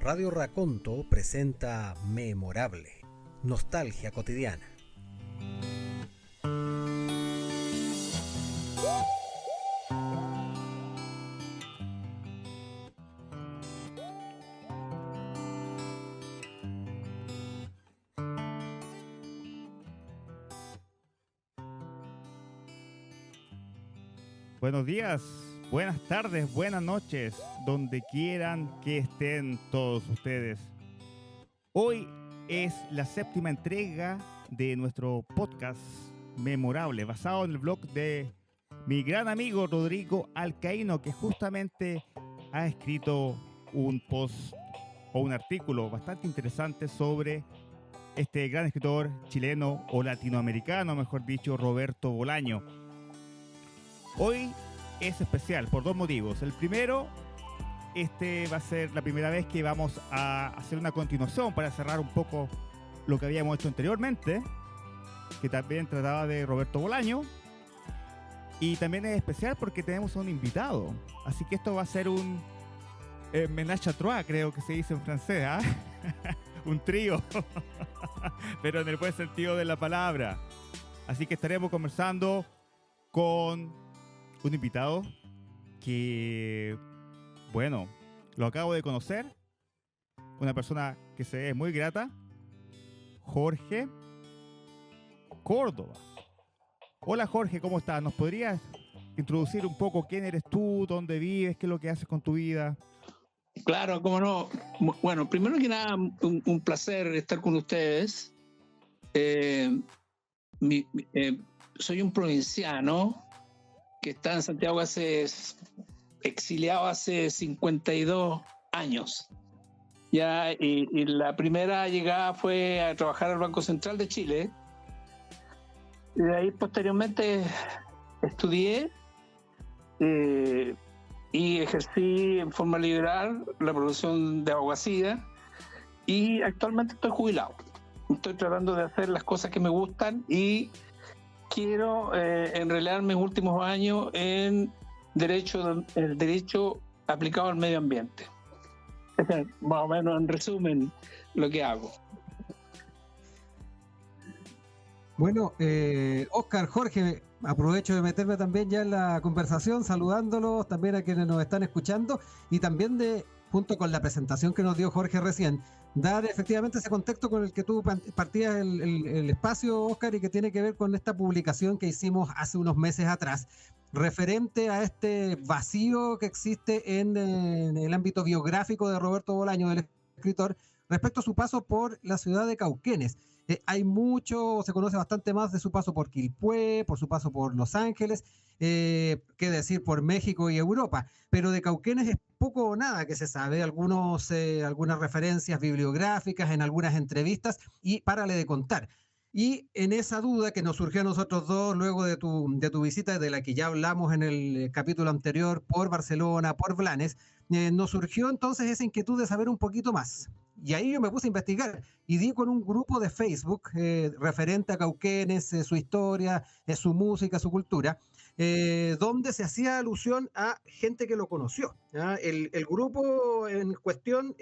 Radio Raconto presenta Memorable, nostalgia cotidiana. Buenos días, buenas tardes, buenas noches, donde quieran que estén todos ustedes. Hoy es la 7ª entrega de nuestro podcast Memorable, basado en el blog de mi gran amigo Rodrigo Alcaíno, que justamente ha escrito un post o un artículo bastante interesante sobre este gran escritor chileno o latinoamericano, mejor dicho, Roberto Bolaño. Hoy es especial por dos motivos. El primero, va a ser la primera vez que vamos a hacer una continuación para cerrar un poco lo que habíamos hecho anteriormente, que también trataba de Roberto Bolaño. Y también es especial porque tenemos a un invitado. Así que esto va a ser un ménage à trois, creo que se dice en francés, ¿ah? Un trío, pero en el buen sentido de la palabra. Así que estaremos conversando con un invitado que, bueno, lo acabo de conocer, una persona que se ve muy grata, Jorge Córdoba. Hola Jorge, ¿cómo estás? ¿Nos podrías introducir un poco quién eres tú, dónde vives, qué es lo que haces con tu vida? Claro, cómo no. Bueno, primero que nada, un placer estar con ustedes. Soy un provinciano que está en Santiago exiliado hace 52 años. Ya, y la primera llegada fue a trabajar al Banco Central de Chile. Y de ahí posteriormente estudié y ejercí en forma liberal la profesión de abogacía y actualmente estoy jubilado. Estoy tratando de hacer las cosas que me gustan y quiero enrolar mis últimos años en el derecho aplicado al medio ambiente. Es más o menos en resumen lo que hago. Bueno, Óscar, Jorge, aprovecho de meterme también ya en la conversación, saludándolos también a quienes nos están escuchando y también junto con la presentación que nos dio Jorge recién, dar efectivamente ese contexto con el que tú partías el espacio, Óscar, y que tiene que ver con esta publicación que hicimos hace unos meses atrás, referente a este vacío que existe en el ámbito biográfico de Roberto Bolaño, del escritor, respecto a su paso por la ciudad de Cauquenes. Hay mucho, se conoce bastante más de su paso por Quilpué, por su paso por Los Ángeles, que decir por México y Europa, pero de Cauquenes es poco o nada que se sabe, algunas referencias bibliográficas en algunas entrevistas y párale de contar. Y en esa duda que nos surgió a nosotros dos luego de tu visita, de la que ya hablamos en el capítulo anterior, por Barcelona, por Blanes, nos surgió entonces esa inquietud de saber un poquito más. Y ahí yo me puse a investigar y di con un grupo de Facebook referente a Cauquenes, su historia, su música, su cultura, donde se hacía alusión a gente que lo conoció. El grupo en cuestión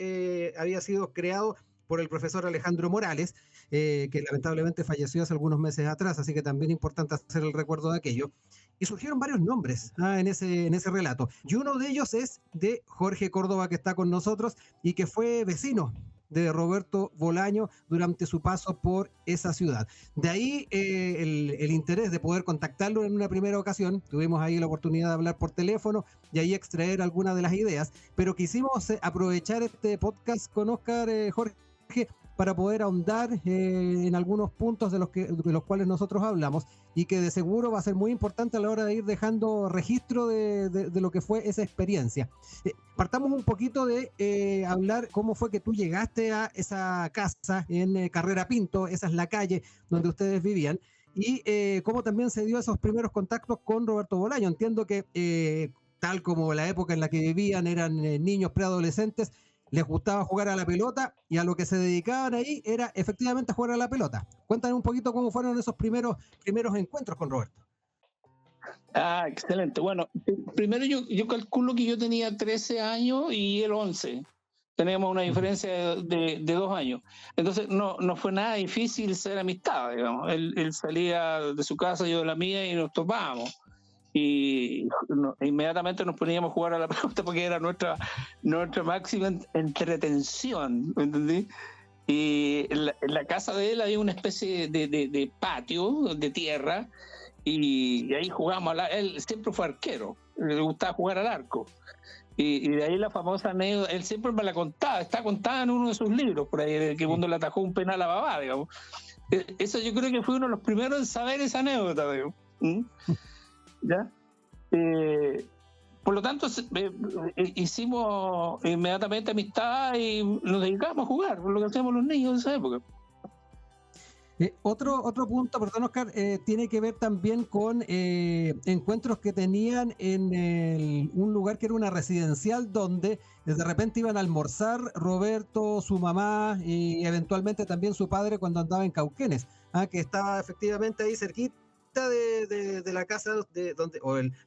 había sido creado por el profesor Alejandro Morales, que lamentablemente falleció hace algunos meses atrás, así que también es importante hacer el recuerdo de aquello. Y surgieron varios nombres en ese relato. Y uno de ellos es de Jorge Córdoba, que está con nosotros y que fue vecino de Roberto Bolaño durante su paso por esa ciudad. De ahí el interés de poder contactarlo en una primera ocasión. Tuvimos ahí la oportunidad de hablar por teléfono y ahí extraer algunas de las ideas, pero quisimos aprovechar este podcast con Óscar, Jorge, para poder ahondar en algunos puntos de los cuales nosotros hablamos y que de seguro va a ser muy importante a la hora de ir dejando registro de lo que fue esa experiencia. Partamos un poquito de hablar cómo fue que tú llegaste a esa casa en Carrera Pinto, esa es la calle donde ustedes vivían, y cómo también se dio esos primeros contactos con Roberto Bolaño. Entiendo que tal como la época en la que vivían eran niños preadolescentes, les gustaba jugar a la pelota y a lo que se dedicaban ahí era efectivamente a jugar a la pelota. Cuéntame un poquito cómo fueron esos primeros encuentros con Roberto. Excelente. Bueno, primero yo calculo que yo tenía 13 años y él 11. Teníamos una diferencia de 2 años. Entonces no fue nada difícil ser amistad, digamos. Él salía de su casa, yo de la mía, y nos topábamos. Y inmediatamente nos poníamos a jugar a la pelota porque era nuestra máxima entretención, ¿me entendí? Y en la casa de él había una especie de patio de tierra, y ahí jugábamos. Él siempre fue arquero, le gustaba jugar al arco. Y de ahí la famosa anécdota, él siempre me la contaba, está contada en uno de sus libros, por ahí, de que cuando le atajó un penal a Babá, digamos. Eso yo creo que fue uno de los primeros en saber esa anécdota, digamos. ¿Ya? Por lo tanto, hicimos inmediatamente amistad y nos dedicamos a jugar, lo que hacíamos los niños de esa época. Otro punto, perdón, Oscar, tiene que ver también con encuentros que tenían en un lugar que era una residencial, donde de repente iban a almorzar Roberto, su mamá y eventualmente también su padre cuando andaba en Cauquenes, que estaba efectivamente ahí cerquita de la casa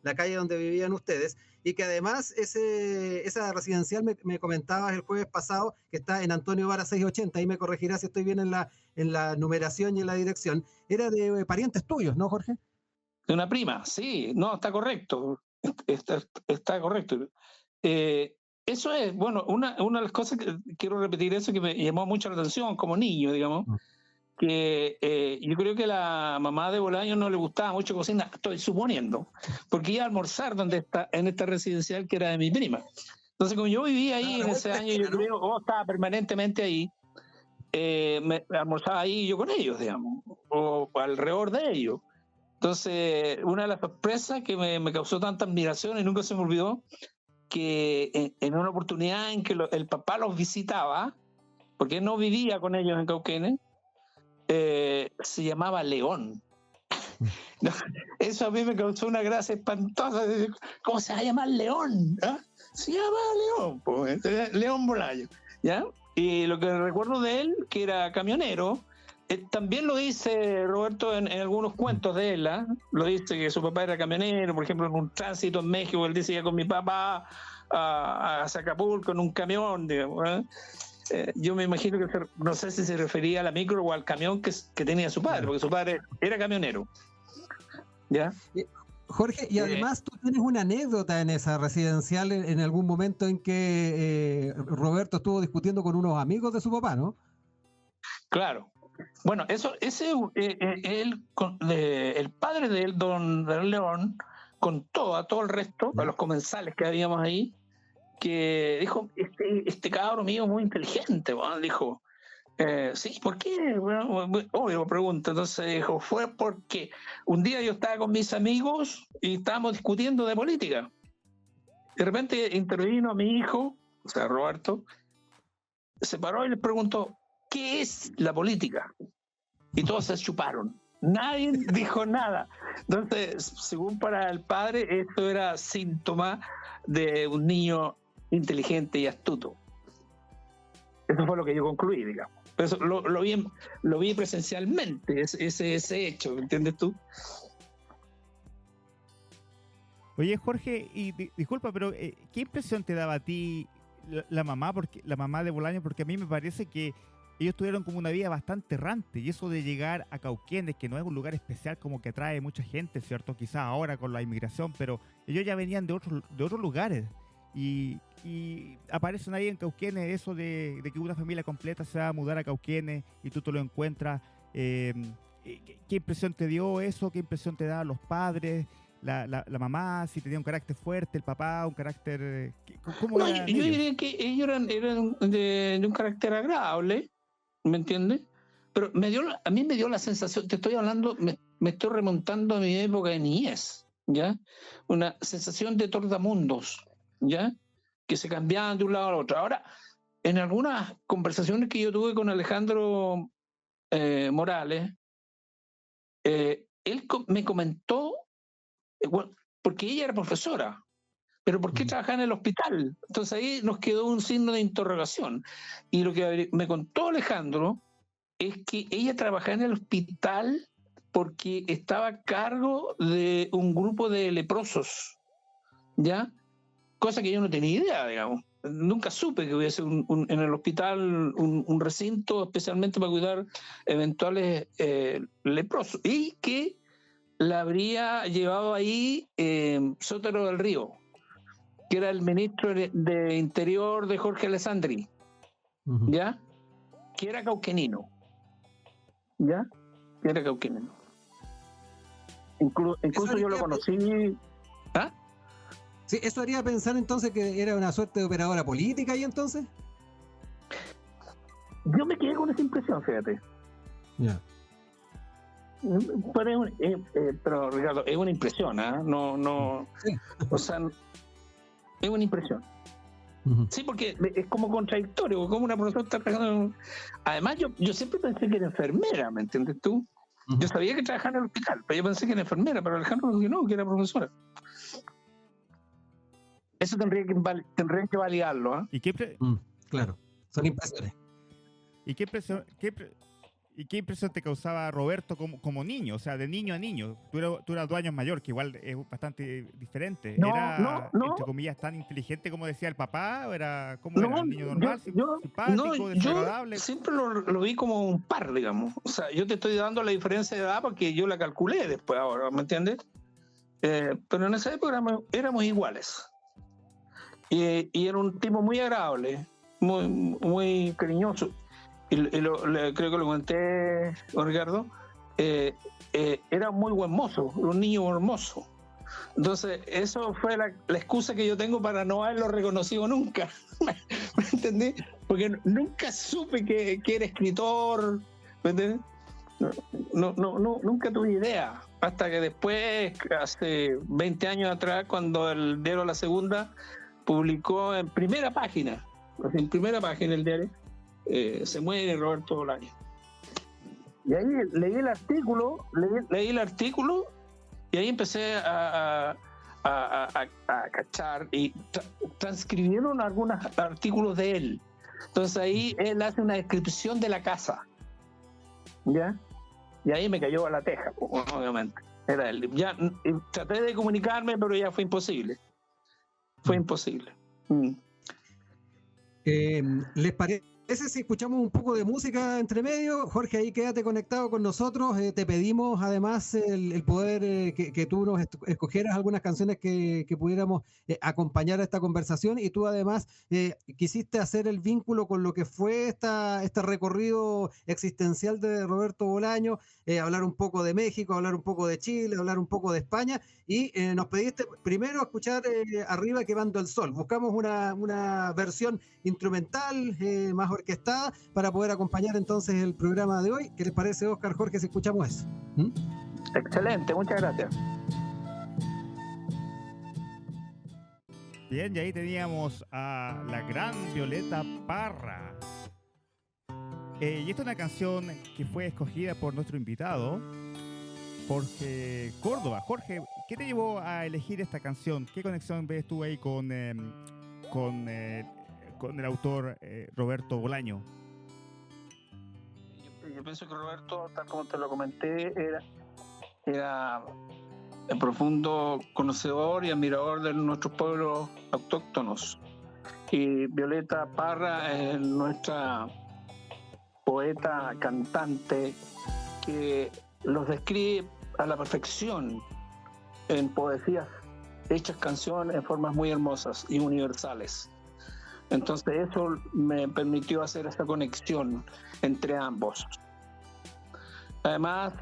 la calle donde vivían ustedes, y que además esa residencial me comentabas el jueves pasado que está en Antonio Vara 680, ahí me corregirás si estoy bien en la numeración y en la dirección, era de parientes tuyos, ¿no, Jorge? De una prima, sí, no, está correcto, está correcto. Eso es, bueno, una de las cosas que quiero repetir, eso que me llamó mucho la atención como niño, digamos, que yo creo que la mamá de Bolaño no le gustaba mucho cocinar, estoy suponiendo, porque iba a almorzar en esta residencial que era de mi prima. Entonces, como yo vivía ahí en ese año, yo creo, estaba permanentemente ahí, me almorzaba ahí yo con ellos, digamos, o alrededor de ellos. Entonces, una de las sorpresas que me causó tanta admiración y nunca se me olvidó, que en una oportunidad en que el papá los visitaba, porque él no vivía con ellos en Cauquenes, se llamaba León. No, eso a mí me causó una gracia espantosa. ¿Cómo se va a llamar León? Se llama León, pues, León Bolaño, ¿ya? Y lo que recuerdo de él, que era camionero, también lo dice Roberto en algunos cuentos de él, lo dice que su papá era camionero, por ejemplo, en un tránsito en México, él dice que con mi papá a Acapulco en un camión, digamos, yo me imagino que no sé si se refería a la micro o al camión que tenía su padre, porque su padre era camionero. ¿Ya? Jorge, y además tú tienes una anécdota en esa residencial en algún momento en que Roberto estuvo discutiendo con unos amigos de su papá, ¿no? Claro. Bueno, el padre de él, don León, contó a todo el resto, a los comensales que habíamos ahí, que dijo, este cabro mío es muy inteligente, bueno, dijo, sí, ¿por qué? Bueno, obvio, pregunta. Entonces dijo, fue porque un día yo estaba con mis amigos y estábamos discutiendo de política. De repente intervino a mi hijo, o sea, Roberto, se paró y le preguntó, ¿qué es la política? Y todos se chuparon. Nadie dijo nada. Entonces, según para el padre, esto era síntoma de un niño inteligente y astuto. Eso fue lo que yo concluí, digamos. Pero eso lo vi presencialmente, ese hecho, ¿entiendes tú? Oye, Jorge, y disculpa, pero ¿qué impresión te daba a ti la mamá de Bolaño? Porque a mí me parece que ellos tuvieron como una vida bastante errante, y eso de llegar a Cauquenes, que no es un lugar especial como que atrae mucha gente, ¿cierto? Quizás ahora con la inmigración, pero ellos ya venían de otros lugares. Y aparecen ahí en Cauquenes eso de que una familia completa se va a mudar a Cauquenes y tú te lo encuentras. ¿Qué impresión te dio eso? ¿Qué impresión te daban los padres? La mamá, si tenía un carácter fuerte, el papá, un carácter... ¿Cómo no, era? Yo diría que ellos eran de un carácter agradable, ¿me entiendes? Pero a mí me dio la sensación, te estoy hablando, me estoy remontando a mi época de niñez, ¿ya? Una sensación de tordamundos, ¿ya? Que se cambiaban de un lado al otro. Ahora, en algunas conversaciones que yo tuve con Alejandro Morales, él me comentó, porque ella era profesora, pero ¿por qué trabajaba en el hospital? Entonces ahí nos quedó un signo de interrogación. Y lo que me contó Alejandro es que ella trabajaba en el hospital porque estaba a cargo de un grupo de leprosos, ¿ya? cosa que yo no tenía idea, digamos. Nunca supe que hubiese en el hospital un recinto especialmente para cuidar eventuales leprosos, y que la habría llevado ahí Sotero del Río, que era el ministro de Interior de Jorge Alessandri, ¿ya? Que era cauquenino, ¿ya? Que era cauquenino. Incluso yo lo conocí. ¿Ah? Sí, eso haría pensar entonces que era una suerte de operadora política ahí entonces. Yo me quedé con esa impresión, fíjate. Ya. Pero Ricardo, es una impresión, ¿eh? No, Sí. o sea, es una impresión. Sí, porque es como contradictorio, como una profesora está trabajando. Además, yo siempre pensé que era enfermera, ¿me entiendes tú? Yo sabía que trabajaba en el hospital, pero yo pensé que era enfermera, pero Alejandro dijo que no, que era profesora. Eso tendría que validarlo, ¿eh? ¿Y Claro, son impresiones. ¿Y qué impresión te causaba Roberto como niño? O sea, de niño a niño. Tú eras 2 años mayor, que igual es bastante diferente. No, ¿Era, no. entre comillas, tan inteligente como decía el papá? ¿O era como No, era un niño normal, simpático, desagradable? Yo siempre lo vi como un par, digamos. O sea, yo te estoy dando la diferencia de edad porque yo la calculé después ahora, ¿me entiendes? Pero en esa época éramos iguales. Y era un tipo muy agradable, muy, muy cariñoso. Creo que lo comenté con Ricardo. Era muy buen mozo, un niño hermoso. Entonces, eso fue la excusa que yo tengo para no haberlo reconocido nunca. ¿Me entendí? Porque nunca supe que era escritor. ¿Me entendés? Nunca tuve idea. Hasta que después, hace 20 años atrás, cuando el diario La Segunda publicó en primera página el diario, se muere Roberto Bolaño. Y ahí leí el artículo y ahí empecé a cachar y transcribieron algunos artículos de él. Entonces ahí él hace una descripción de la casa, ¿ya? Y ahí me cayó a la teja, obviamente. Era él. Ya traté de comunicarme, pero ya fue imposible. ¿Les parece si escuchamos un poco de música entre medio? Jorge, ahí quédate conectado con nosotros. Te pedimos además el poder que tú nos escogieras algunas canciones que pudiéramos acompañar a esta conversación, y tú además quisiste hacer el vínculo con lo que fue este recorrido existencial de Roberto Bolaño, hablar un poco de México, hablar un poco de Chile, hablar un poco de España, y nos pediste primero escuchar Arriba Quemando el Sol. Buscamos una versión instrumental más orquestada para poder acompañar entonces el programa de hoy. ¿Qué les parece, Oscar, Jorge, si escuchamos eso? Excelente, muchas gracias. Bien, y ahí teníamos a la gran Violeta Parra. Y esta es una canción que fue escogida por nuestro invitado, Jorge Córdoba. Jorge, ¿qué te llevó a elegir esta canción? ¿Qué conexión ves tú ahí con el autor Roberto Bolaño? Yo pienso que Roberto, tal como te lo comenté, era un profundo conocedor y admirador de nuestros pueblos autóctonos. Y Violeta Parra es nuestra poeta, cantante, que los describe a la perfección en poesías hechas canciones en formas muy hermosas y universales. Entonces eso me permitió hacer esta conexión entre ambos. Además,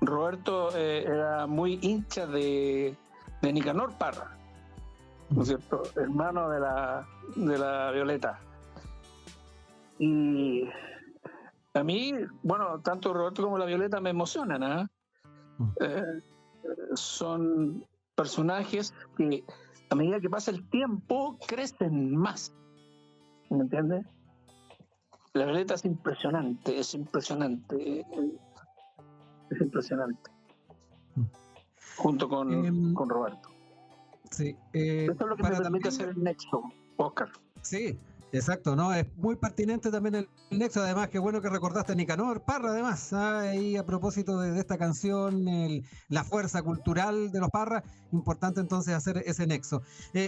Roberto era muy hincha de Nicanor Parra, ¿no es cierto? Hermano de la Violeta. Y a mí, bueno, tanto Roberto como la Violeta me emocionan, son personajes que a medida que pasa el tiempo crecen más, ¿me entiendes? La Violeta es impresionante. Junto con Roberto. Sí. Esto es lo que me permite hacer el nexo, Oscar. Sí. Exacto, ¿no? Es muy pertinente también el nexo, además, qué bueno que recordaste a Nicanor Parra, además, ahí a propósito de esta canción, la fuerza cultural de los Parra, importante entonces hacer ese nexo.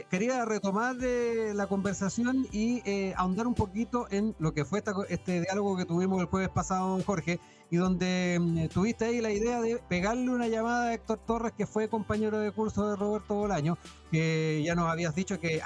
Quería retomar la conversación y ahondar un poquito en lo que fue este diálogo que tuvimos el jueves pasado, Jorge, y donde tuviste ahí la idea de pegarle una llamada a Héctor Torres, que fue compañero de curso de Roberto Bolaño, que ya nos habías dicho que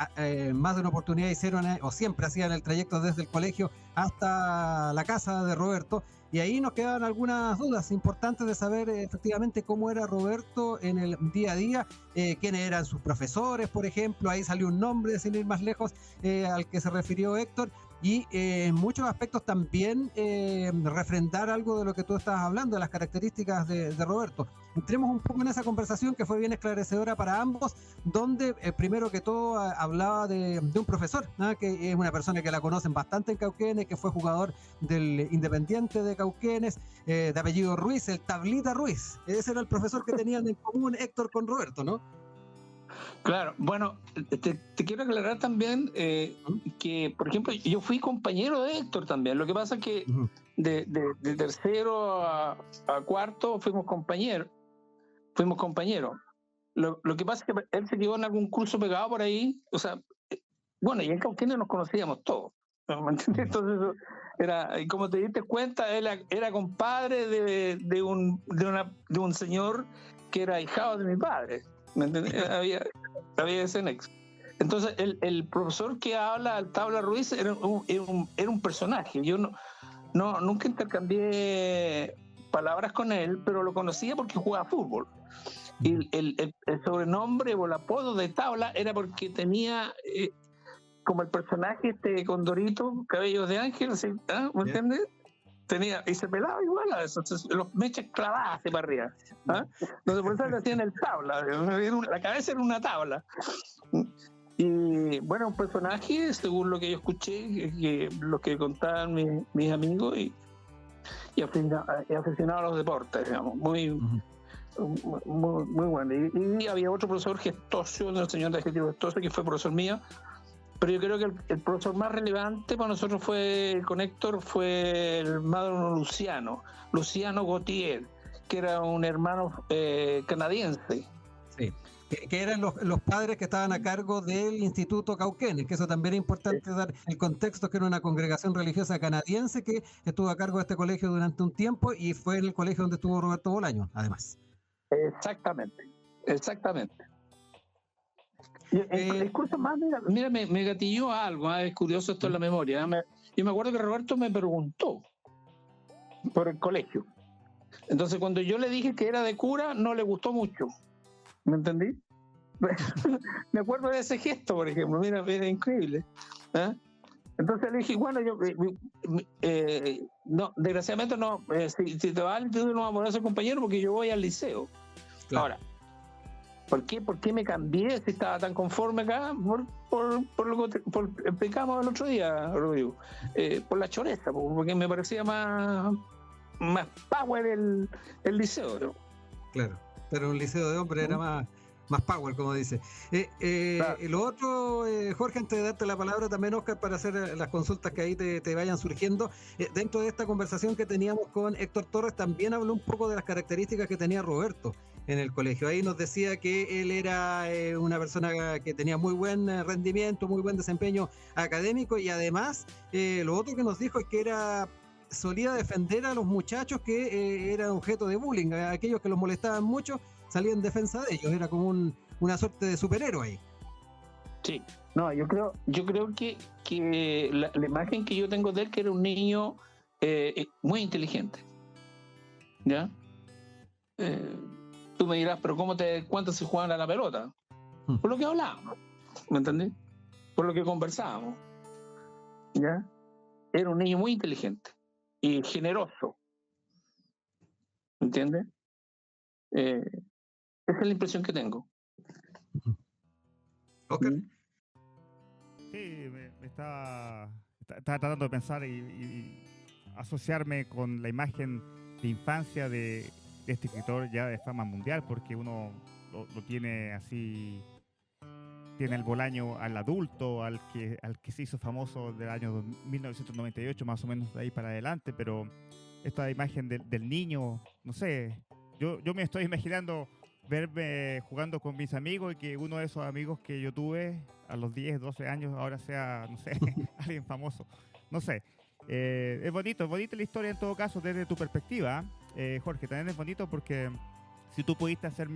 más de una oportunidad hicieron, o siempre hacían el trayecto desde el colegio hasta la casa de Roberto, y ahí nos quedaban algunas dudas importantes de saber efectivamente cómo era Roberto en el día a día, quiénes eran sus profesores, por ejemplo. Ahí salió un nombre, sin ir más lejos, al que se refirió Héctor, y en muchos aspectos también refrendar algo de lo que tú estabas hablando, de las características de Roberto. Entremos un poco en esa conversación que fue bien esclarecedora para ambos, donde primero que todo hablaba de un profesor, ¿no? Que es una persona que la conocen bastante en Cauquenes, que fue jugador del Independiente de Cauquenes, de apellido Ruiz, el Tablita Ruiz. Ese era el profesor que tenían en común Héctor con Roberto, ¿no? Claro, bueno, te quiero aclarar también que, por ejemplo, yo fui compañero de Héctor también. Lo que pasa es que de tercero a cuarto fuimos compañeros. Lo que pasa es que él se quedó en algún curso pegado por ahí, o sea, bueno, y en Cauquenes nos conocíamos todos, ¿me entiendes? Entonces, y como te diste cuenta, él era compadre de un señor que era ahijado de mi padre, ¿me entiendes? Había ese nexo. Entonces, el profesor que habla al Tabla Ruiz era un personaje. Yo nunca intercambié palabras con él, pero lo conocía porque jugaba fútbol. Y el sobrenombre o el apodo de Tabla era porque tenía como el personaje este condorito, cabellos de ángel, ¿sí? ¿Me entiendes? Tenía, y se pelaba igual a eso, los mechas clavadas hacia para arriba. Entonces por eso le hacían el tabla, la cabeza era una tabla. Y bueno, un personaje, según lo que yo escuché, que lo que contaban mis amigos y aficionado a los deportes, digamos, muy bueno. Y había otro profesor Gestosio, el señor de adjetivo Gestosio, que fue profesor mío, pero yo creo que el profesor más relevante para nosotros con Héctor fue el hermano Luciano Gautier, que era un hermano canadiense. Sí, que eran los padres que estaban a cargo del Instituto Cauquenes, que eso también es importante dar el contexto, que era una congregación religiosa canadiense que estuvo a cargo de este colegio durante un tiempo y fue en el colegio donde estuvo Roberto Bolaño, además. Exactamente. El curso más, mira, me gatilló algo, es curioso esto en la memoria. Yo me acuerdo que Roberto me preguntó por el colegio. Entonces, cuando yo le dije que era de cura, no le gustó mucho. ¿Me entendí? Me acuerdo de ese gesto, por ejemplo. Mira, era increíble. Entonces le dije, bueno, no, desgraciadamente no, si te vas al instituto no vamos a ser compañero porque yo voy al liceo. Claro. Ahora, ¿por qué me cambié si estaba tan conforme acá? Por lo que explicamos el otro día, Rodrigo. Por la choreza, porque me parecía más power el liceo, ¿no? Claro, pero un liceo de hombres era más power, como dice. Claro. Lo otro, Jorge, antes de darte la palabra también, Oscar, para hacer las consultas que ahí te vayan surgiendo, dentro de esta conversación que teníamos con Héctor Torres, también habló un poco de las características que tenía Roberto en el colegio. Ahí nos decía que él era una persona que tenía muy buen rendimiento, muy buen desempeño académico, y además lo otro que nos dijo es que solía defender a los muchachos que eran objeto de bullying, a aquellos que los molestaban mucho, salía en defensa de ellos, era como una suerte de superhéroe ahí. Sí, no, yo creo que la imagen que yo tengo de él, que era un niño muy inteligente, ¿ya? Tú me dirás, pero ¿cuánto se jugaban a la pelota? Por lo que hablábamos, ¿me entendés? Por lo que conversábamos, ¿ya? Era un niño muy inteligente y generoso, ¿me entiendes? Esa es la impresión que tengo. ¿Oscar? Sí, me estaba tratando de pensar y asociarme con la imagen de infancia de este escritor ya de fama mundial, porque uno lo tiene así tiene el Bolaño al adulto, al que se hizo famoso del año 1998, más o menos de ahí para adelante, pero esta imagen del niño, no sé, yo me estoy imaginando verme jugando con mis amigos y que uno de esos amigos que yo tuve a los 10, 12 años ahora sea, no sé, alguien famoso. No sé. Es bonita la historia en todo caso desde tu perspectiva, Jorge. También es bonito porque si tú pudiste hacer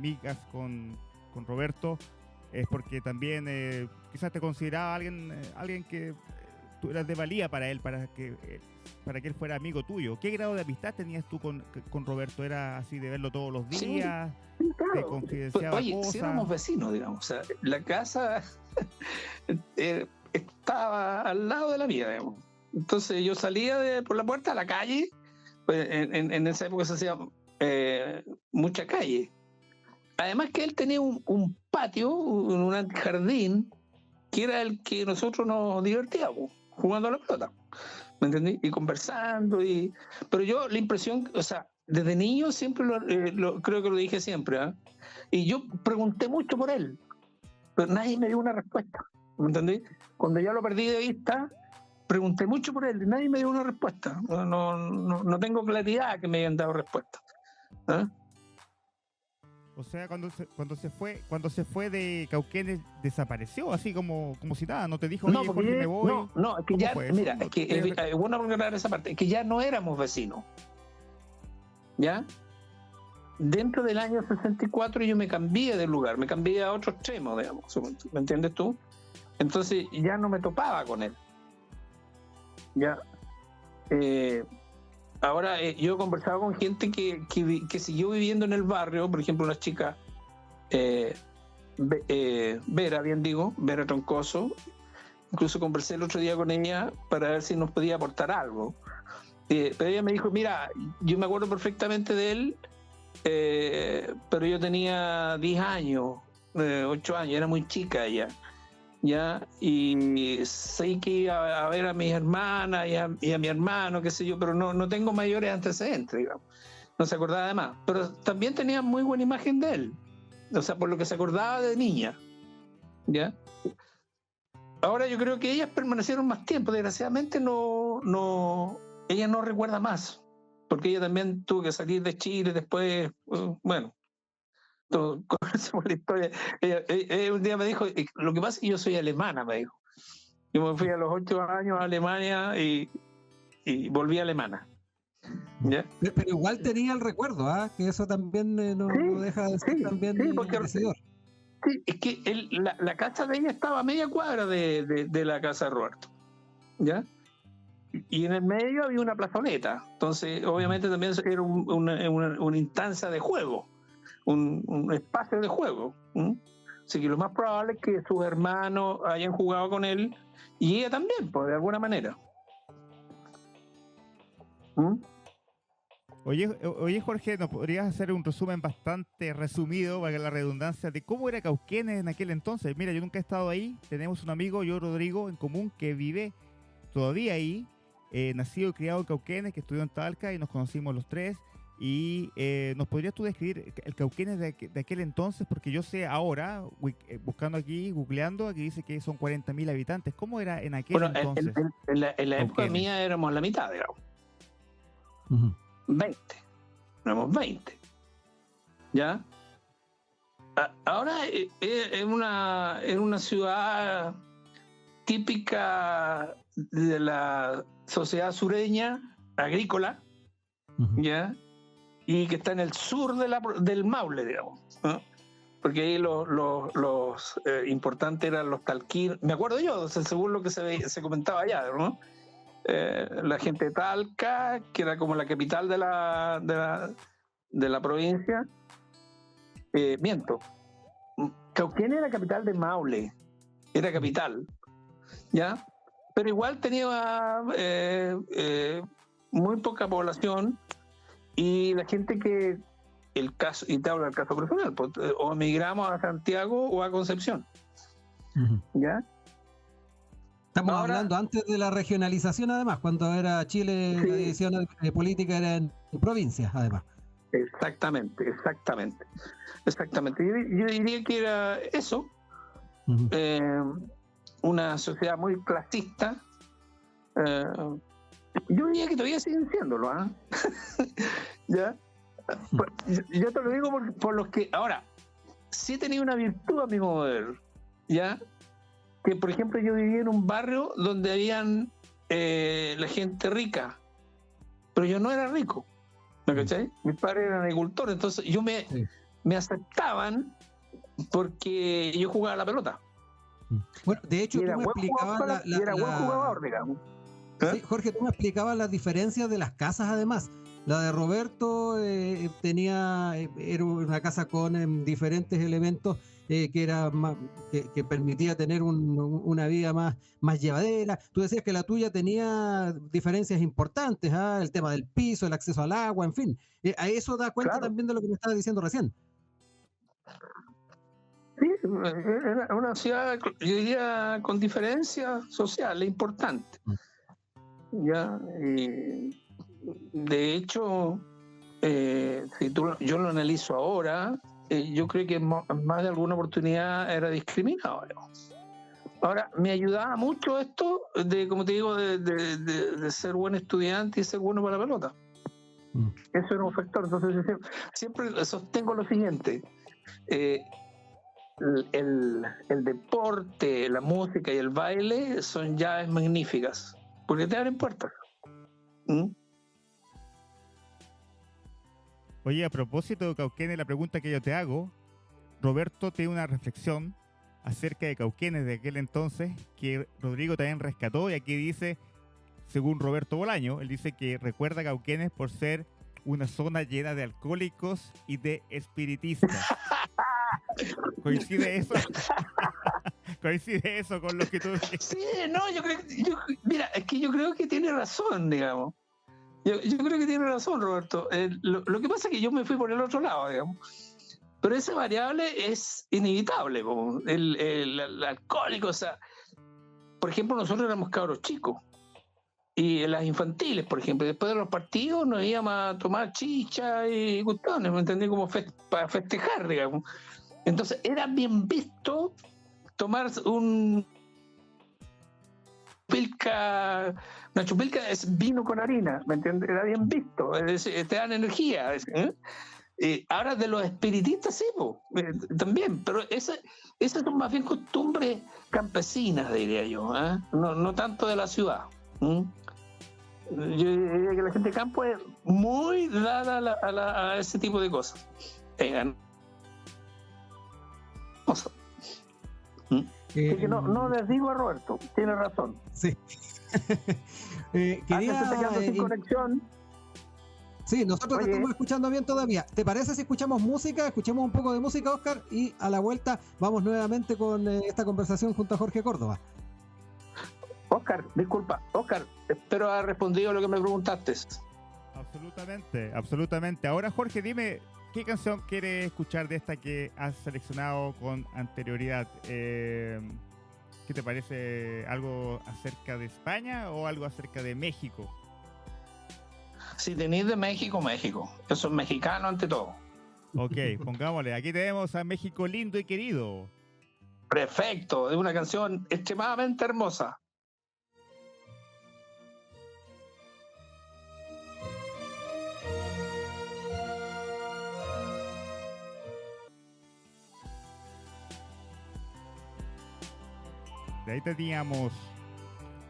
migas con Roberto, es porque también quizás te consideraba alguien que tú eras de valía para él, para que él fuera amigo tuyo. ¿Qué grado de amistad tenías tú con Roberto? ¿Era así de verlo todos los días? Sí, claro. ¿Te confidenciaba Oye, cosas? si éramos vecinos, digamos. O sea, la casa estaba al lado de la mía, digamos. Entonces yo salía por la puerta a la calle. Pues, en esa época se hacía mucha calle. Además que él tenía un patio, un jardín, que era el que nosotros nos divertíamos, jugando a la pelota. ¿Me entendí? Y conversando. Pero yo la impresión, o sea, desde niño siempre creo que lo dije siempre, ¿eh? Y yo pregunté mucho por él, pero nadie me dio una respuesta. ¿Me entendí? Cuando ya lo perdí de vista, pregunté mucho por él y nadie me dio una respuesta. No tengo claridad que me hayan dado respuesta. ¿Eh? O sea, cuando se fue de Cauquenes desapareció, así como si nada, no te dijo, oye, Jorge, me voy. No, es que ya, mira, es que es bueno aclarar esa parte, es que ya no éramos vecinos. ¿Ya? Dentro del año 64 yo me cambié de lugar, me cambié a otro extremo, digamos, ¿me entiendes tú? Entonces ya no me topaba con él. Ya. Ahora, yo he conversado con gente que siguió viviendo en el barrio, por ejemplo, una chica, Vera, Vera Troncoso. Incluso conversé el otro día con ella para ver si nos podía aportar algo. Pero ella me dijo, mira, yo me acuerdo perfectamente de él, pero yo tenía 10 años, 8 años, era muy chica ella. ¿Ya? Y sé que iba a ver a mis hermanas y a mi hermano, qué sé yo, pero no tengo mayores antecedentes, digamos. No se acordaba de más. Pero también tenía muy buena imagen de él. O sea, por lo que se acordaba de niña. ¿Ya? Ahora yo creo que ellas permanecieron más tiempo. Desgraciadamente ella no recuerda más. Porque ella también tuvo que salir de Chile después, bueno. Con la historia. Ella un día me dijo, lo que pasa es que yo soy alemana, me dijo. Yo me fui a los 8 años a Alemania y volví alemana. ¿Ya? Pero igual tenía el recuerdo, ¿ah? Que eso también no deja de ser también merecedor. Sí, es que la casa de ella estaba a media cuadra de la casa de Roberto. ¿Ya? Y en el medio había una plazoleta. Entonces, obviamente también era una instancia de juego. Un espacio de juego. Así que lo más probable es que sus hermanos hayan jugado con él y ella también, pues, de alguna manera. Oye, Jorge, ¿nos podrías hacer un resumen bastante resumido, valga la redundancia, de cómo era Cauquenes en aquel entonces? Mira, yo nunca he estado ahí. Tenemos un amigo, yo, Rodrigo, en común, que vive todavía ahí, nacido y criado en Cauquenes, que estudió en Talca y nos conocimos los tres. Y ¿nos podrías tú describir el Cauquenes de aquel entonces? Porque yo sé ahora, buscando aquí, googleando, aquí dice que son 40.000 habitantes. ¿Cómo era en aquel entonces? En la época mía éramos la mitad, digamos. 20. Éramos 20. ¿Ya? Ahora es una ciudad típica de la sociedad sureña, agrícola, ¿ya? Y que está en el sur del Maule, digamos, ¿no? Porque ahí los importantes eran los talquinos. Me acuerdo yo, o sea, según lo que se comentaba allá, ¿no? La gente de Talca, que era como la capital de la provincia. Miento. Cauquenes era capital de Maule, era capital, ¿ya? Pero igual tenía muy poca población. Y la gente que, y te hablo del caso personal, pues, o emigramos a Santiago o a Concepción. ¿Ya? Estamos hablando antes de la regionalización, además, cuando era Chile, la división política era en provincias, además. Exactamente. Yo diría que era eso, una sociedad muy clasista. Yo diría que todavía siguen siéndolo, ¿ah? ¿Ya? Yo te lo digo por los que... Ahora, sí he tenido una virtud a mi modo de ver, ¿ya? Que, por ejemplo, yo vivía en un barrio donde habían la gente rica, pero yo no era rico, ¿me cachai? Mis padres eran agricultores, entonces me aceptaban porque yo jugaba a la pelota. Bueno, de hecho, tú me explicabas era buen jugador, digamos. Sí, Jorge, tú me explicabas las diferencias de las casas, además. La de Roberto era una casa con diferentes elementos que era más, que permitía tener una vida más llevadera. Tú decías que la tuya tenía diferencias importantes, el tema del piso, el acceso al agua, en fin. A eso da cuenta también de lo que me estabas diciendo recién. Sí, era una ciudad, yo diría, con diferencia social importante. Ya, de hecho, si yo lo analizo ahora, yo creo que en más de alguna oportunidad era discriminado. Ahora, me ayudaba mucho esto de, como te digo, de ser buen estudiante y ser bueno para la pelota. Eso era un factor. Entonces, yo siempre sostengo lo siguiente. El deporte, la música y el baile son llaves magníficas, porque te abren puertas. Oye, a propósito de Cauquenes, la pregunta que yo te hago, Roberto tiene una reflexión acerca de Cauquenes de aquel entonces que Rodrigo también rescató, y aquí dice, según Roberto Bolaño, él dice que recuerda Cauquenes por ser una zona llena de alcohólicos y de espiritistas. ¿Coincide eso? ¿Coincide eso con lo que tú dices? Sí, no, mira, es que yo creo que tiene razón, digamos. Yo creo que tiene razón, Roberto. Lo que pasa es que yo me fui por el otro lado, digamos. Pero esa variable es inevitable, el alcohólico. O sea, por ejemplo, nosotros éramos cabros chicos. Y en las infantiles, por ejemplo, después de los partidos nos íbamos a tomar chicha y gustones, ¿me entendí? Como para festejar, digamos. Entonces era bien visto tomar una chupilca es vino con harina, ¿me entiendes? Era bien visto, te dan energía. Ahora de los espiritistas sí, también, pero esas son más bien costumbres campesinas, diría yo, no tanto de la ciudad. Yo diría que la gente de campo es muy dada a ese tipo de cosas. No les digo a Roberto, tiene razón. Sí. Sin conexión. Sí, nosotros te estamos escuchando bien todavía. ¿Te parece si escuchamos música? Escuchemos un poco de música, Oscar, y a la vuelta vamos nuevamente con esta conversación junto a Jorge Córdoba. Oscar, disculpa. Oscar, espero haber respondido a lo que me preguntaste. Absolutamente. Ahora, Jorge, dime, ¿qué canción quieres escuchar de esta que has seleccionado con anterioridad? ¿Qué te parece? ¿Algo acerca de España o algo acerca de México? Si tenéis de México, México. Eso es mexicano ante todo. Ok, pongámosle. Aquí tenemos a México lindo y querido. Perfecto, es una canción extremadamente hermosa. De ahí teníamos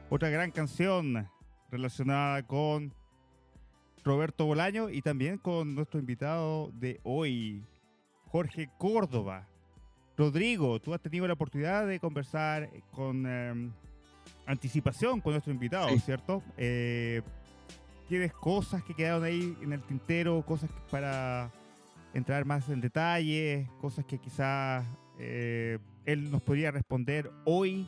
otra gran canción relacionada con Roberto Bolaño y también con nuestro invitado de hoy, Jorge Córdoba. Rodrigo, tú has tenido la oportunidad de conversar con anticipación con nuestro invitado, sí, ¿cierto? ¿Tienes cosas que quedaron ahí en el tintero, cosas para entrar más en detalle, cosas que quizás él nos podría responder hoy?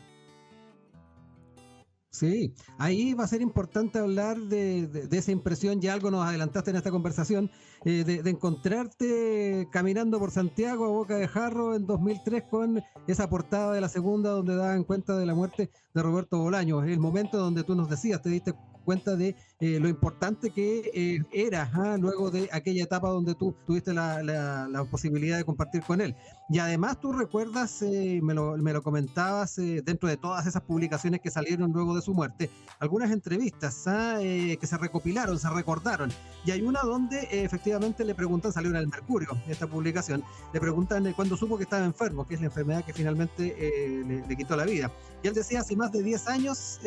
Sí, ahí va a ser importante hablar de esa impresión, ya algo nos adelantaste en esta conversación, de encontrarte caminando por Santiago a boca de jarro en 2003 con esa portada de La Segunda donde daban cuenta de la muerte de Roberto Bolaño, el momento donde tú nos decías, te diste cuenta de lo importante que era luego de aquella etapa donde tú tuviste la posibilidad de compartir con él. Y además tú recuerdas, me lo comentabas, dentro de todas esas publicaciones que salieron luego de su muerte, algunas entrevistas que se recopilaron, se recordaron. Y hay una donde efectivamente le preguntan, salió en el Mercurio, esta publicación, le preguntan cuándo supo que estaba enfermo, que es la enfermedad que finalmente le quitó la vida. Y él decía, hace más de 10 años,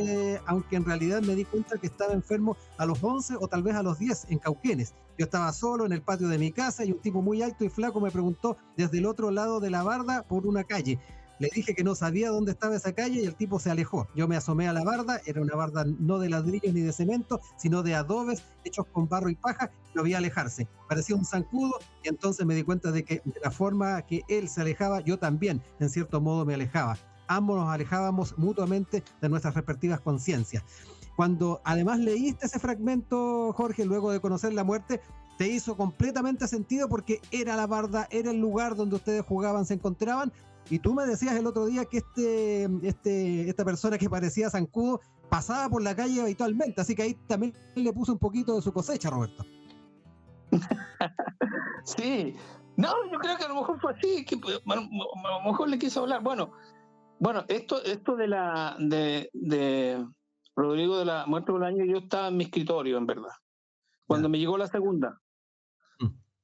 aunque en realidad me di cuenta que estaba enfermo a los 11 o tal vez a los 10 en Cauquenes. Yo estaba solo en el patio de mi casa y un tipo muy alto y flaco me preguntó desde el otro lado de la barda por una calle. Le dije que no sabía dónde estaba esa calle y el tipo se alejó. Yo me asomé a la barda, era una barda no de ladrillos ni de cemento, sino de adobes hechos con barro y paja, y lo vi alejarse. Parecía un zancudo y entonces me di cuenta de que de la forma que él se alejaba, yo también, en cierto modo, me alejaba. Ambos nos alejábamos mutuamente de nuestras respectivas conciencias. Cuando además leíste ese fragmento, Jorge, luego de conocer la muerte, te hizo completamente sentido porque era la barda, era el lugar donde ustedes jugaban, se encontraban. Y tú me decías el otro día que esta persona que parecía zancudo pasaba por la calle habitualmente, así que ahí también le puso un poquito de su cosecha, Roberto. Sí, no, yo creo que a lo mejor fue así, que a lo mejor le quiso hablar. Bueno, esto de Rodrigo, de la muerte de Bolaño, yo estaba en mi escritorio, en verdad, cuando me llegó la segunda,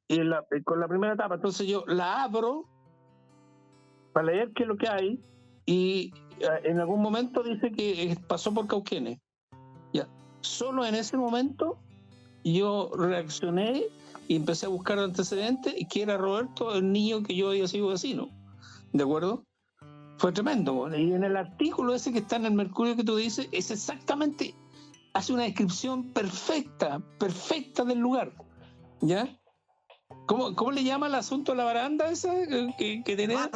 y con la primera etapa, entonces yo la abro para leer qué es lo que hay, y en algún momento dice que pasó por Cauquenes. Ya. Solo en ese momento yo reaccioné y empecé a buscar antecedentes, y que era Roberto, el niño que yo había sido vecino. ¿De acuerdo? Fue tremendo. Y en el artículo ese que está en el Mercurio que tú dices, es exactamente, hace una descripción perfecta del lugar. ¿Ya? ¿Cómo le llama el asunto a la baranda esa que tenía? Una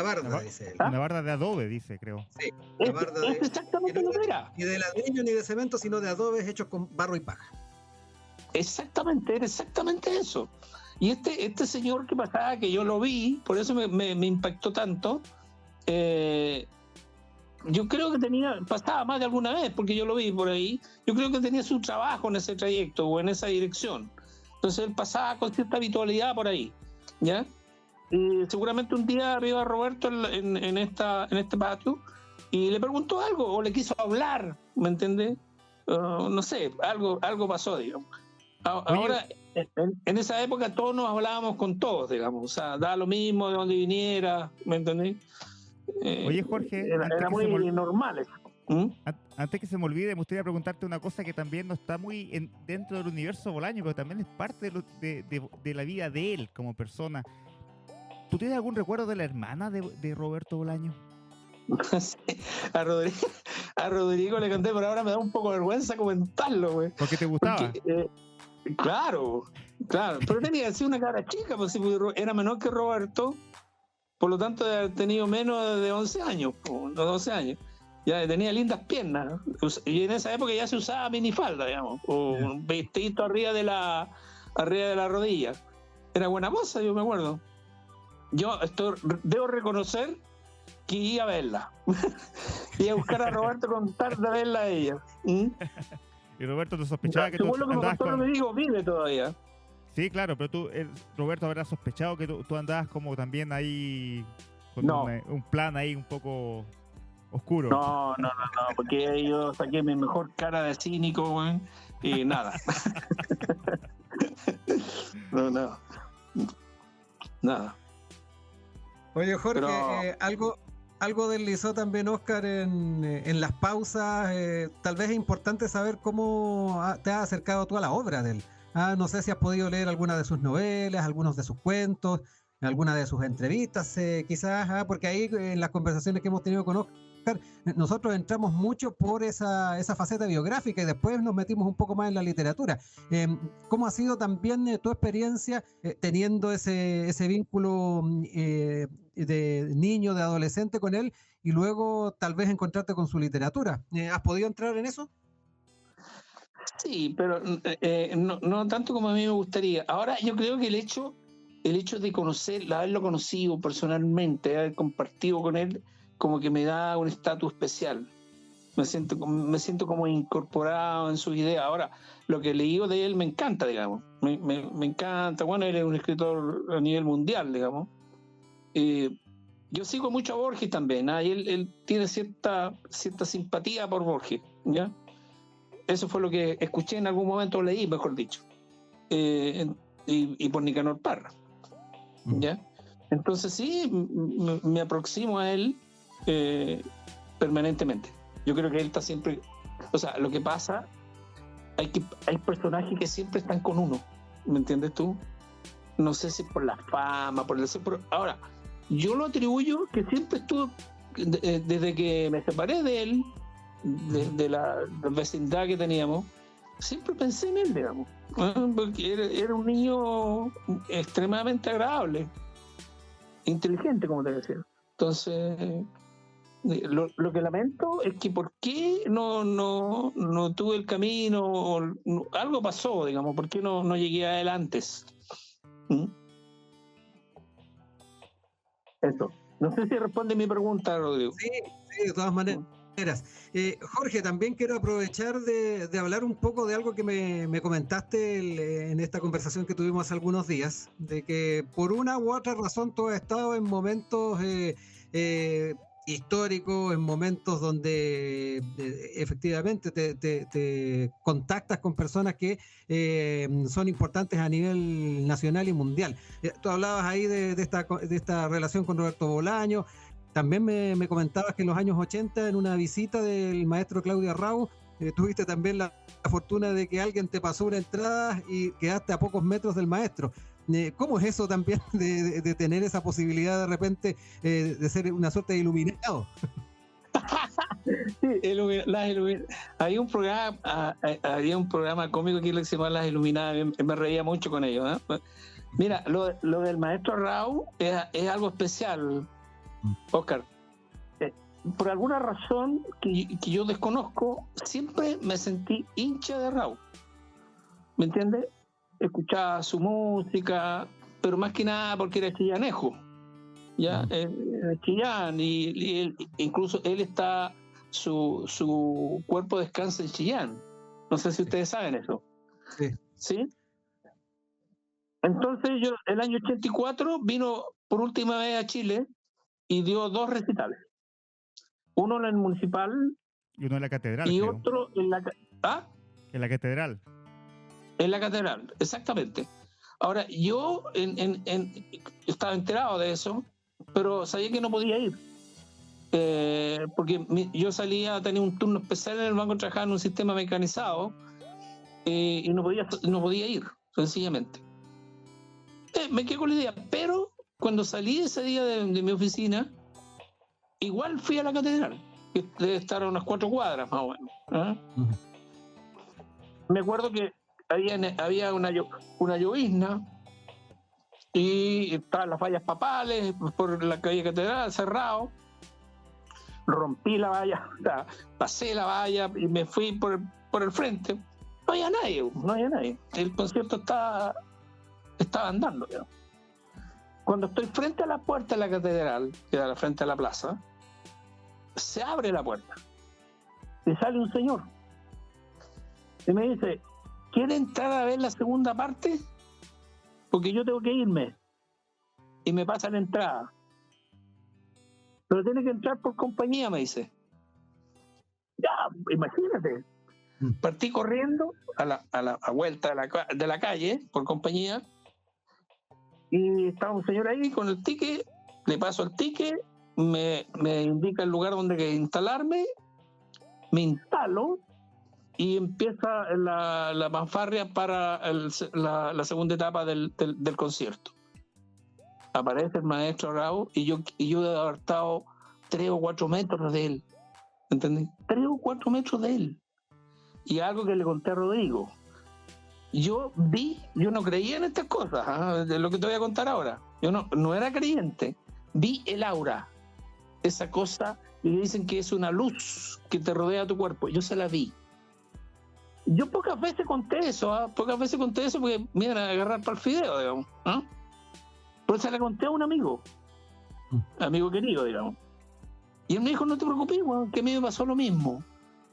barda, dice él. Una barda de adobe, dice, creo. Sí, una barda es exactamente lo que era. Ni de ladrillo ni de cemento, sino de adobes hechos con barro y paja. Exactamente, era exactamente eso. Y este señor que pasaba, que yo lo vi, por eso me impactó tanto, yo creo que pasaba más de alguna vez, porque yo lo vi por ahí, yo creo que tenía su trabajo en ese trayecto o en esa dirección. Entonces él pasaba con cierta habitualidad por ahí, ¿ya? Y seguramente un día vio a Roberto en este patio y le preguntó algo, o le quiso hablar, ¿me entiendes? No sé, algo pasó, digamos. Ahora, en esa época todos nos hablábamos con todos, digamos, o sea, da lo mismo de donde viniera, ¿me entendés? Oye, Jorge, era muy normal eso. Antes que se me olvide, me gustaría preguntarte una cosa que también no está muy dentro del universo Bolaño, pero también es parte de la vida de él como persona. ¿Tú tienes algún recuerdo de la hermana de Roberto Bolaño? Sí, a Rodrigo le conté, pero ahora me da un poco de vergüenza comentarlo, güey. ¿Por qué te gustaba? Claro, pero tenía así una cara chica, pues era menor que Roberto, por lo tanto de haber tenido menos de 11 años, 12 años. Ya tenía lindas piernas, y en esa época ya se usaba minifalda, digamos, o un vestidito arriba de la rodilla. Era buena moza, yo me acuerdo. Yo debo reconocer que iba a verla. Iba a buscar a Roberto con tal de verla a ella. Y Roberto te sospechaba que tú andabas con... me digo, vive todavía. Sí, claro, pero Roberto habrá sospechado que tú andabas como también ahí con un plan ahí un poco oscuro. No, porque ahí yo saqué mi mejor cara de cínico, güey, y nada. No. Nada. Oye, Jorge, pero... algo deslizó también Oscar en las pausas. Tal vez es importante saber cómo te has acercado tú a la obra de él. No sé si has podido leer alguna de sus novelas, algunos de sus cuentos, alguna de sus entrevistas, quizás, porque ahí en las conversaciones que hemos tenido con Oscar, nosotros entramos mucho por esa faceta biográfica y después nos metimos un poco más en la literatura. ¿Cómo ha sido también tu experiencia teniendo ese vínculo de niño, de adolescente con él, y luego tal vez encontrarte con su literatura? ¿Has podido entrar en eso? Sí, pero no tanto como a mí me gustaría. Ahora yo creo que el hecho de haberlo conocido personalmente, haber compartido con él, como que me da un estatus especial. Me siento como incorporado en sus ideas. Ahora, lo que he leído de él me encanta, digamos. Me encanta. Bueno, él es un escritor a nivel mundial, digamos. Yo sigo mucho a Borges también, y él tiene cierta simpatía por Borges, ¿ya? Eso fue lo que escuché en algún momento, leí, mejor dicho. Y por Nicanor Parra, ¿ya? Entonces sí, me aproximo a él permanentemente. Yo creo que él está siempre... O sea, lo que pasa, hay personajes que siempre están con uno, ¿me entiendes tú? No sé si por la fama, ahora, yo lo atribuyo que siempre estuvo, desde que me separé de él, de la vecindad que teníamos, siempre pensé en él, digamos, porque era un niño extremadamente agradable, inteligente, como te decía. Entonces, lo que lamento es que por qué no tuve el camino, algo pasó, digamos, por qué no llegué a él antes. Eso. No sé si responde mi pregunta, Rodrigo. Sí, de todas maneras. Jorge, también quiero aprovechar de hablar un poco de algo que me comentaste en esta conversación que tuvimos hace algunos días, de que por una u otra razón tú has estado en momentos históricos, en momentos donde efectivamente te contactas con personas que son importantes a nivel nacional y mundial. Tú hablabas ahí de esta relación con Roberto Bolaño. También me comentabas que en los años 80, en una visita del maestro Claudio Arrau, tuviste también la fortuna de que alguien te pasó una entrada y quedaste a pocos metros del maestro. ¿Cómo es eso también de tener esa posibilidad de repente de ser una suerte de iluminado? Sí, había un programa cómico que se llamaba Las Iluminadas, me reía mucho con ellos, ¿eh? Mira, lo del maestro Arrau es algo especial, Oscar. Por alguna razón que yo desconozco, siempre me sentí hincha de Arrau, ¿me entiendes? Escuchaba su música, pero más que nada porque era chillanejo, ya, Chillán, y incluso él está, su cuerpo descansa en Chillán. No sé si ustedes saben eso. ¿Sí? Entonces el año 84 vino por última vez a Chile y dio 2 recitales. Uno en el Municipal y uno en la Catedral. Y creo. otro en la... En la Catedral. En la Catedral, exactamente. Ahora, yo estaba enterado de eso, pero sabía que no podía ir. Porque yo tenía un turno especial en el banco, trabajaba en un sistema mecanizado y no podía ir, sencillamente. Me quedé con la idea, pero cuando salí ese día de mi oficina, igual fui a la Catedral, que debe estar a unas 4 cuadras más o menos. Me acuerdo que había una llovizna y estaban las vallas papales por la calle Catedral, cerrado. Rompí la valla, o sea, pasé la valla y me fui por el frente. No había nadie. El concierto estaba andando, ¿no? Cuando estoy frente a la puerta de la Catedral, que da frente a la plaza, se abre la puerta y sale un señor y me dice: ¿quiere entrar a ver la segunda parte? Porque yo tengo que irme. Y me pasa la entrada. Pero tiene que entrar por compañía, me dice. Ya, imagínate. Partí corriendo a la vuelta de la calle, por compañía, y estaba un señor ahí con el ticket, le paso el ticket, me indica el lugar donde hay que instalarme, me instalo, y empieza la fanfarria para la segunda etapa del concierto. Aparece el maestro Arrau y yo he haber estado 3 o 4 metros de él. ¿Entendés? 3 o 4 metros de él. Y algo que le conté a Rodrigo. Yo no creía en estas cosas, de lo que te voy a contar ahora. Yo no era creyente. Vi el aura. Esa cosa, y dicen que es una luz que te rodea tu cuerpo. Yo se la vi. Yo pocas veces conté eso porque me iban a agarrar para el fideo, digamos. Pero se la conté a un amigo querido, digamos. Y él me dijo: no te preocupes, que a mí me pasó lo mismo.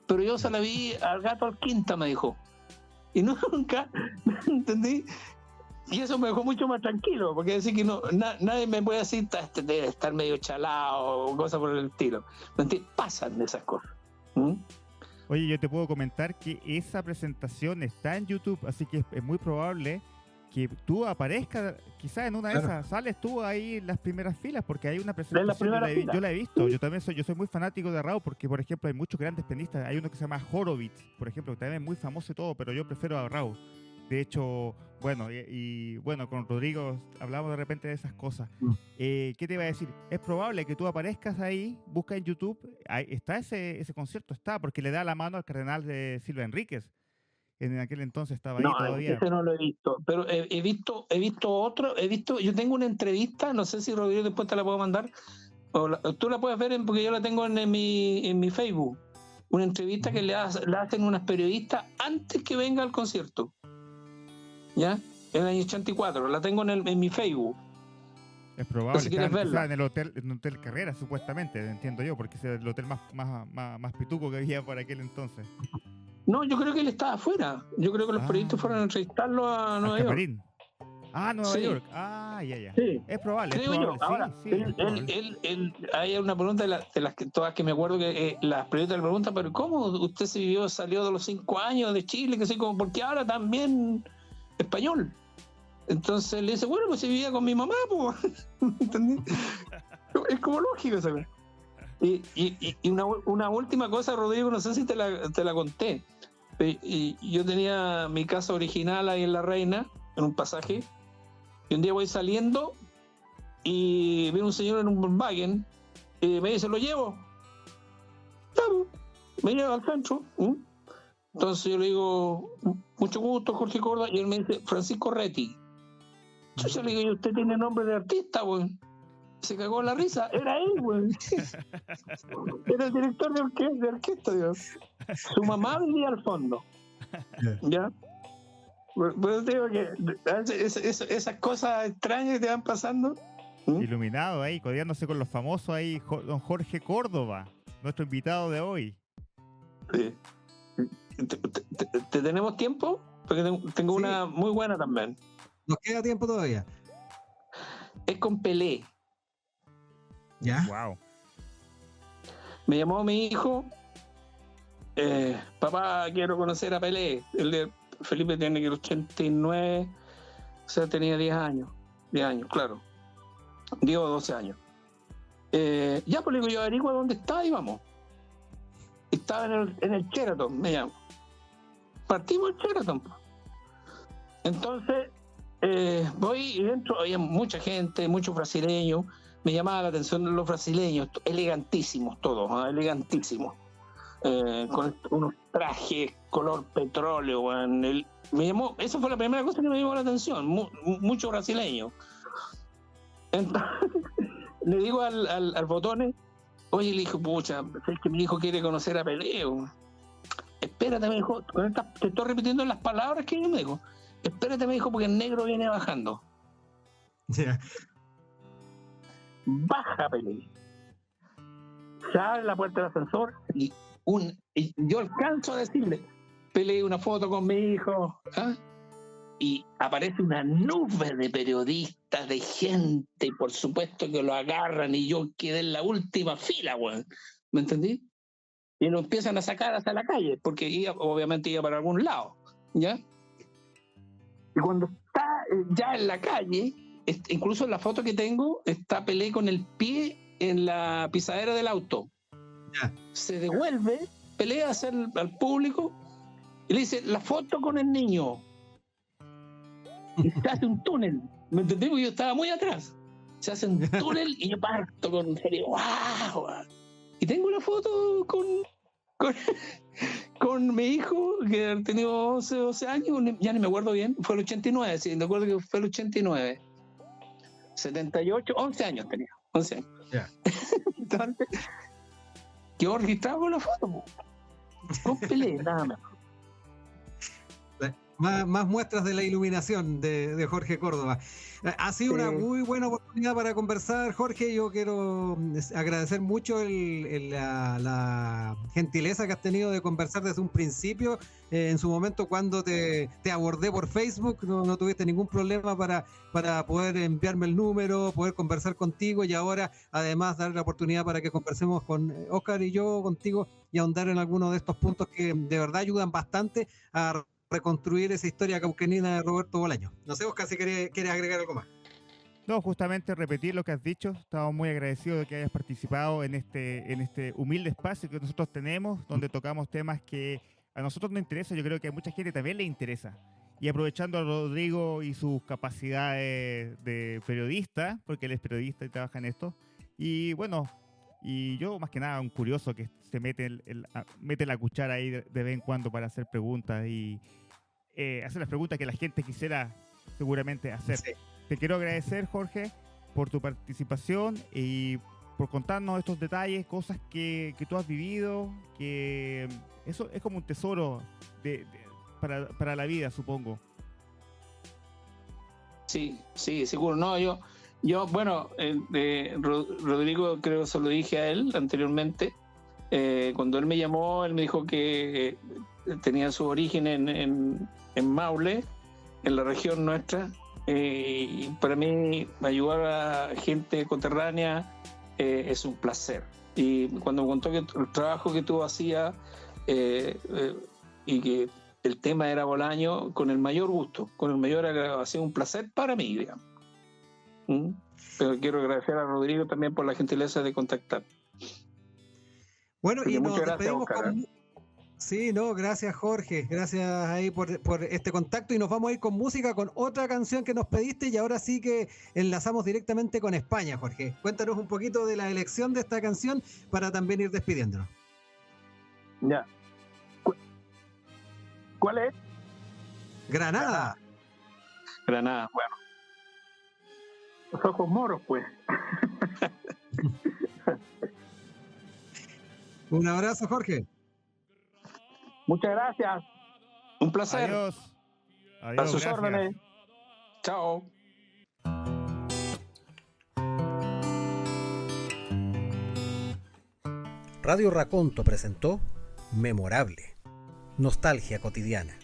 pero yo se la vi al gato al quinta, me dijo. Y nunca, ¿entendí? Y eso me dejó mucho más tranquilo, porque decir que no, nadie me puede decir este debe estar medio chalado o cosas por el estilo. Pasan de esas cosas. Oye, yo te puedo comentar que esa presentación está en YouTube, así que es muy probable que tú aparezcas, quizás en una de esas, sales tú ahí en las primeras filas, porque hay una presentación, yo la he visto, yo soy muy fanático de Raúl, porque por ejemplo hay muchos grandes pianistas, hay uno que se llama Horowitz, por ejemplo, que también es muy famoso y todo, pero yo prefiero a Raúl. De hecho, bueno, y bueno, con Rodrigo hablamos de repente de esas cosas. ¿Qué te iba a decir? Es probable que tú aparezcas ahí, busca en YouTube, ahí está ese concierto, porque le da la mano al cardenal de Silva Enríquez. En aquel entonces estaba ahí todavía. Ese no lo he visto, pero he visto otro, yo tengo una entrevista, no sé si Rodrigo después te la puedo mandar, tú la puedes ver porque yo la tengo en mi Facebook, una entrevista que la hacen unas periodistas antes que venga al concierto, ¿ya? En el año 84, la tengo en mi Facebook. Es probable, si quieres verla. En el hotel Carrera, supuestamente, entiendo yo, porque es el hotel más pituco que había por aquel entonces. No, yo creo que él estaba afuera. Yo creo que los periodistas fueron a entrevistarlo a Nueva York. Nueva York. Ya. Sí. Es probable. Creo yo. Ahora, él, hay una pregunta de las que todas que me acuerdo que las periodistas le preguntan, pero ¿cómo usted salió de los 5 años de Chile? Que sé, como, porque ahora también español. Entonces le dice, bueno, pues se vivía con mi mamá, pues. ¿Entendí? Es como lógico, ¿sabes? Y una última cosa, Rodrigo, no sé si te la conté. Y yo tenía mi casa original ahí en La Reina, en un pasaje, y un día voy saliendo y viene un señor en un Volkswagen y me dice, ¿lo llevo? Claro, me lleva al centro. Entonces yo le digo, mucho gusto, Jorge Córdoba, y él me dice, Francisco Reti. Yo le digo, ¿usted tiene nombre de artista, güey? Se cagó la risa, era él, güey. Era el director de orquesta, Dios. Su mamá vivía al fondo. ¿Ya? Pues digo que esas cosas extrañas que te van pasando. Iluminado ahí, codeándose con los famosos ahí, don Jorge Córdoba, nuestro invitado de hoy. Sí. ¿Te tenemos tiempo? Porque tengo una muy buena también. Nos queda tiempo todavía. Es con Pelé. ¿Ya? Wow. Me llamó mi hijo, papá, quiero conocer a Pelé. El de Felipe tiene que 89, o sea, tenía 10 años, claro. 10 o 12 años. Ya, pues le digo, yo averiguo dónde está y vamos. Estaba en el Sheraton, me llamo. Partimos el Sheraton. Entonces, voy y dentro había mucha gente, muchos brasileños. Me llamaba la atención los brasileños, elegantísimos todos, elegantísimos. Con unos trajes color petróleo. Esa fue la primera cosa que me llamó la atención, muchos brasileños. Entonces, le digo al Botones, oye, le dije, pucha, es que mi hijo quiere conocer a Pelé. Espérate, me dijo, te estoy repitiendo las palabras que yo me dijo. Espérate, me dijo, porque el negro viene bajando. Yeah. Baja Pelé. Se abre la puerta del ascensor y yo alcanzo a decirle, Pelé, una foto con mi hijo. Y aparece una nube de periodistas, de gente, por supuesto que lo agarran y yo quedé en la última fila, güey. ¿Me entendí? Y lo empiezan a sacar hasta la calle, porque obviamente iba para algún lado, ¿ya? Y cuando está ya en la calle, incluso en la foto que tengo, está Pelé con el pie en la pisadera del auto. Yeah. Se devuelve, Pelé a hacer al público y le dice, la foto con el niño. Y se hace un túnel, ¿me entendí? Porque yo estaba muy atrás. Se hace un túnel y yo parto con serio, ¡wow! Y tengo una foto con mi hijo, que ha tenido 11, 12 años, ya ni me acuerdo bien, fue el 89, sí, me acuerdo que fue el 89. 78, 11 años tenía, 11 años. Yeah. Entonces, yo registraba con la foto, con Pelé, nada más. Más muestras de la iluminación de Jorge Córdoba. Ha sido una muy buena oportunidad para conversar, Jorge. Yo quiero agradecer mucho la gentileza que has tenido de conversar desde un principio. En su momento, cuando te abordé por Facebook, no tuviste ningún problema para poder enviarme el número, poder conversar contigo, y ahora además dar la oportunidad para que conversemos con Óscar y yo contigo y ahondar en algunos de estos puntos que de verdad ayudan bastante a reconstruir esa historia cauquenina de Roberto Bolaño. No sé, Óscar, si quieres agregar algo más. No, justamente repetir lo que has dicho. Estamos muy agradecidos de que hayas participado en este humilde espacio que nosotros tenemos, donde tocamos temas que a nosotros nos interesan. Yo creo que a mucha gente también le interesa. Y aprovechando a Rodrigo y sus capacidades de periodista, porque él es periodista y trabaja en esto. Y bueno, y yo más que nada un curioso que se mete la cuchara ahí de vez en cuando para hacer preguntas y hacer las preguntas que la gente quisiera seguramente hacer. Sí. Te quiero agradecer, Jorge, por tu participación y por contarnos estos detalles, cosas que tú has vivido, que eso es como un tesoro para la vida, supongo. Sí, seguro. No, yo bueno, Rodrigo, creo que se lo dije a él anteriormente. Cuando él me llamó, él me dijo que tenía su origen en Maule, en la región nuestra. Y para mí ayudar a gente coterránea es un placer. Y cuando me contó que el trabajo que tú hacías y que el tema era Bolaño, con el mayor gusto, con el mayor agrado, ha sido un placer para mí, digamos. Pero quiero agradecer a Rodrigo también por la gentileza de contactar. Bueno, y nos despedimos con... Sí, no, gracias, Jorge, gracias ahí por este contacto, y nos vamos a ir con música, con otra canción que nos pediste, y ahora sí que enlazamos directamente con España, Jorge. Cuéntanos un poquito de la elección de esta canción para también ir despidiéndonos. Ya. ¿Cuál es? Granada. Granada, bueno. Los ojos moros, pues. Un abrazo, Jorge. Muchas gracias. Un placer. Adiós. A sus órdenes. Chao. Radio Raconto presentó Memorable, nostalgia cotidiana.